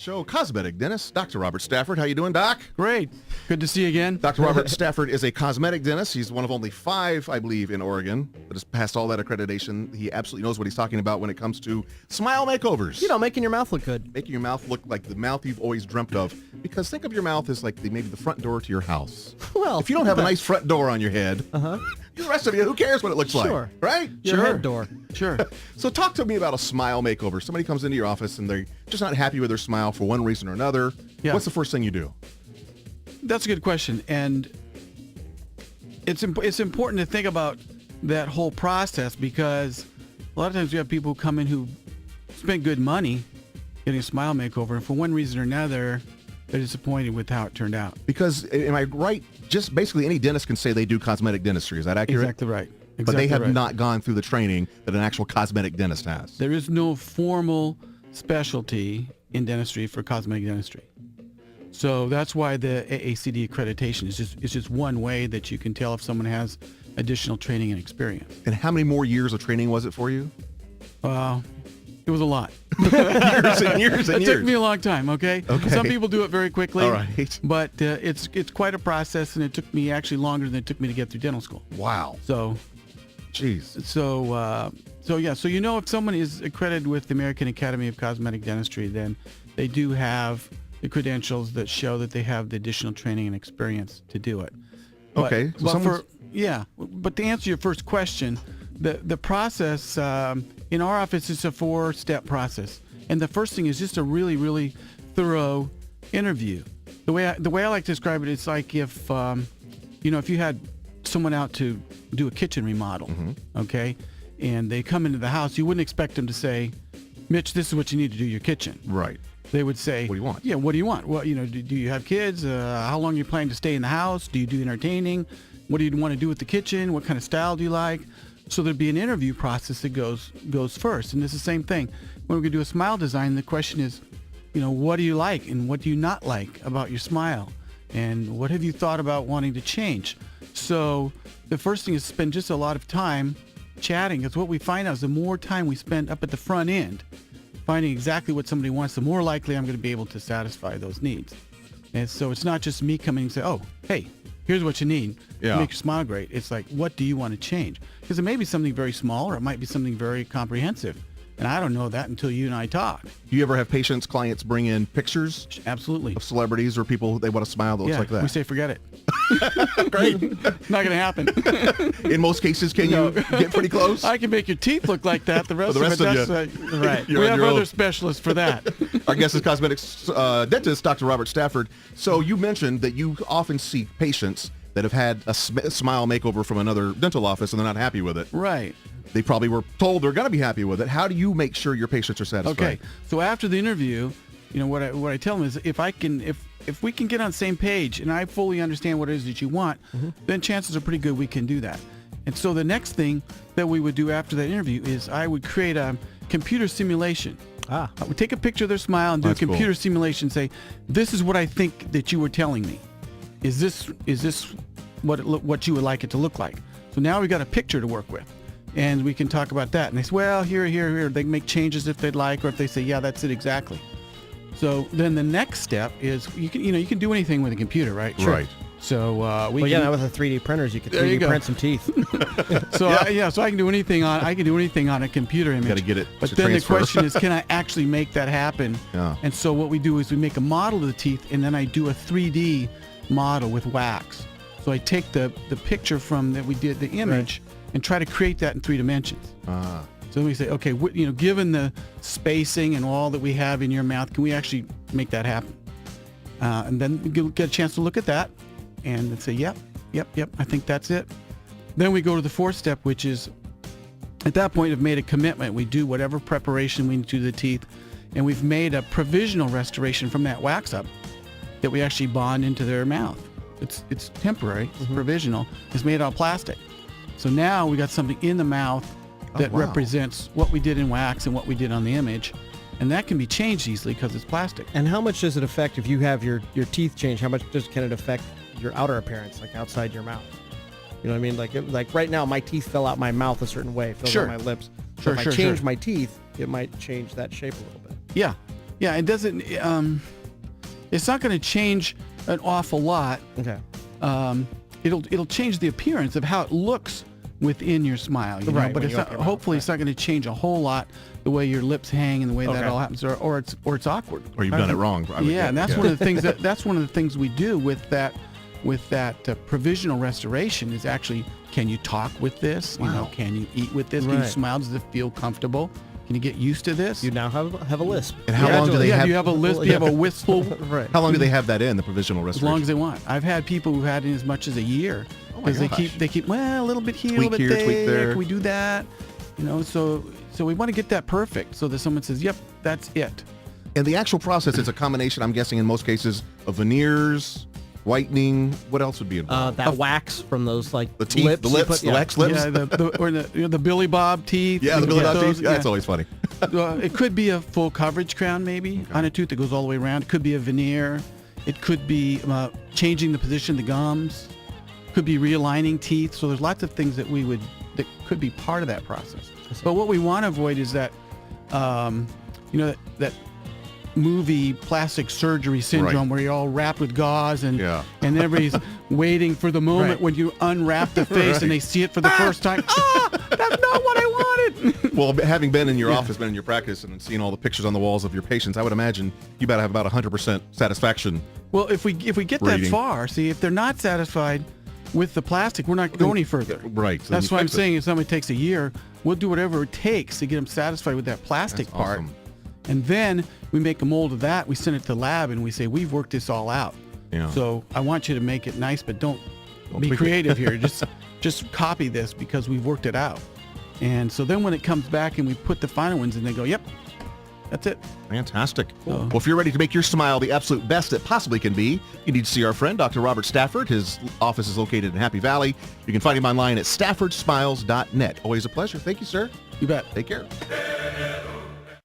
show, cosmetic dentist, Dr. Robert Stafford. How you doing, Doc? Great. Good to see you again. Dr. Robert Stafford is a cosmetic dentist. He's one of only 5, I believe, in Oregon that has passed all that accreditation. He absolutely knows what he's talking about when it comes to smile makeovers. You know, making your mouth look good. Making your mouth look like the mouth you've always dreamt of. Because think of your mouth as like maybe the front door to your house. Well, if you don't have a nice front door on your head, the rest of you, who cares what it looks like? Right? Your head door. Sure. So talk to me about a smile makeover. Somebody comes into your office and they're just not happy with their smile for one reason or another. Yeah. What's the first thing you do? That's a good question. And it's important to think about that whole process, because a lot of times we have people who come in who spent good money getting a smile makeover, and for one reason or another, they're disappointed with how it turned out. Because, am I right, just basically any dentist can say they do cosmetic dentistry. Is that accurate? Exactly right. But they have not gone through the training that an actual cosmetic dentist has. There is no formal specialty in dentistry for cosmetic dentistry. So that's why the AACD accreditation is just one way that you can tell if someone has additional training and experience. And how many more years of training was it for you? It was a lot. Years and years and It years. took me a long time, okay? Some people do it very quickly. All right. But it's quite a process, and it took me actually longer than it took me to get through dental school. Wow. So, Jeez. so you know, if someone is accredited with the American Academy of Cosmetic Dentistry, then they do have the credentials that show that they have the additional training and experience to do it. Okay. But to answer your first question, the process in our office is a 4-step process, and the first thing is just a really, really thorough interview. The way I like to describe it, it's like if if you had someone out to do a kitchen remodel, okay, and they come into the house, you wouldn't expect them to say, "Mitch, this is what you need to do your kitchen." Right. They would say, "What do you want?" Yeah, what do you want? Well, do you have kids? How long are you planning to stay in the house? Do you do entertaining? What do you want to do with the kitchen? What kind of style do you like? So there'd be an interview process that goes first. And it's the same thing. When we're going to do a smile design, the question is, what do you like and what do you not like about your smile? And what have you thought about wanting to change? So the first thing is spend just a lot of time chatting, because what we find out is the more time we spend up at the front end finding exactly what somebody wants, the more likely I'm going to be able to satisfy those needs. And so it's not just me coming and say, "Oh, hey, here's what you need to make you smile great." It's like, what do you want to change? Because it may be something very small, or it might be something very comprehensive. And I don't know that until you and I talk. Do you ever have clients bring in pictures Absolutely. of celebrities or people they want to smile that looks like that? We say, forget it. Great. Not going to happen. In most cases, can you get pretty close? I can make your teeth look like that. The rest, of that's you. right. You're We on have your other own. specialists for that. Our guest is cosmetics dentist, Dr. Robert Stafford. So you mentioned that you often see patients that have had a smile makeover from another dental office and they're not happy with it. Right. They probably were told they're going to be happy with it. How do you make sure your patients are satisfied? Okay. So after the interview, what I tell them is, if we can get on the same page and I fully understand what it is that you want, then chances are pretty good we can do that. And so the next thing that we would do after that interview is I would create a computer simulation. I would take a picture of their smile and do a computer simulation. Say, this is what I think that you were telling me. Is this what you would like it to look like? So now we've got a picture to work with, and we can talk about that. And they say, well, here. They can make changes if they'd like, or if they say, yeah, that's it exactly. So then the next step is you can do anything with a computer, right? Sure. Right. So now with the 3D printers, you can 3D print some teeth. So I can do anything on a computer image. Got to get it. But to then transfer. the question is, can I actually make that happen? Yeah. And so what we do is we make a model of the teeth, and then I do a 3D model with wax. So I take the picture from that we did, the image, and try to create that in 3 dimensions. So we say, okay, given the spacing and all that we have in your mouth, can we actually make that happen? And then get a chance to look at that and say, yep, I think that's it. Then we go to the 4th step, which is, at that point, we've made a commitment. We do whatever preparation we need to do the teeth, and we've made a provisional restoration from that wax up that we actually bond into their mouth. It's temporary, it's provisional, it's made out of plastic. So now we got something in the mouth that represents what we did in wax and what we did on the image, and that can be changed easily because it's plastic. And how much does it affect if you have your teeth changed? How much can it affect your outer appearance, like outside your mouth? You know what I mean? Like right now, my teeth fill out my mouth a certain way, fills out my lips. So if I change my teeth, it might change that shape a little bit. Yeah, Yeah, it doesn't. It's not going to change an awful lot. Okay. It'll change the appearance of how it looks within your smile, you know? Right, But when it's you not, open your mouth, hopefully it's not going to change a whole lot the way your lips hang and the way that Okay. all happens, or it's awkward. Or you've done it wrong. I would Yeah, think. and that's one of the things that's one of the things we do with that provisional restoration is actually, can you talk with this? You know, can you eat with this? Can you Right. smile? Does it feel comfortable? Can you get used to this? You now have a lisp. And how long do they have? Do you have a lisp? Do you have a whistle? Right. How long do they have that in the provisional As restoration? long as they want. I've had people who've had it as much as a year Oh my because gosh. they keep well, a little bit here, a Tweak little bit here, there. tweak there. Can we do that? You know, so we want to get that perfect so that someone says, "Yep, that's it." And the actual process is a combination, I'm guessing, in most cases, of veneers, whitening. What else would be involved? That wax from those like The teeth, lips the you lips, put- the yeah. wax lips. Yeah, the Billy Bob teeth. Yeah, you the can Billy get Bob those, teeth. Yeah, that's always funny. It could be a full coverage crown, maybe on a tooth that goes all the way around. It could be a veneer. It could be changing the position of the gums. Could be realigning teeth. So there's lots of things that that could be part of that process. But what we want to avoid is that, that movie plastic surgery syndrome Right. where you're all wrapped with gauze and Yeah. and everybody's waiting for the moment Right. when you unwrap the face Right. and they see it for the first time. That's not what I wanted. Well, having been in your office, been in your practice, and seeing all the pictures on the walls of your patients, I would imagine you better have about 100% satisfaction. Well, if we get Reading. that far, see, if they're not satisfied with the plastic, we're not going to go any further. Right. So then That's you why I'm fix it. saying if somebody takes a year, we'll do whatever it takes to get them satisfied with that plastic That's part. awesome. And then we make a mold of that. We send it to the lab and we say, we've worked this all out. Yeah. So I want you to make it nice, but don't be tweak it." creative here. Just copy this because we've worked it out. And so then when it comes back and we put the final ones in, they go, yep, that's it. Fantastic. Cool. Well, if you're ready to make your smile the absolute best it possibly can be, you need to see our friend, Dr. Robert Stafford. His office is located in Happy Valley. You can find him online at staffordsmiles.net. Always a pleasure. Thank you, sir. You bet. Take care.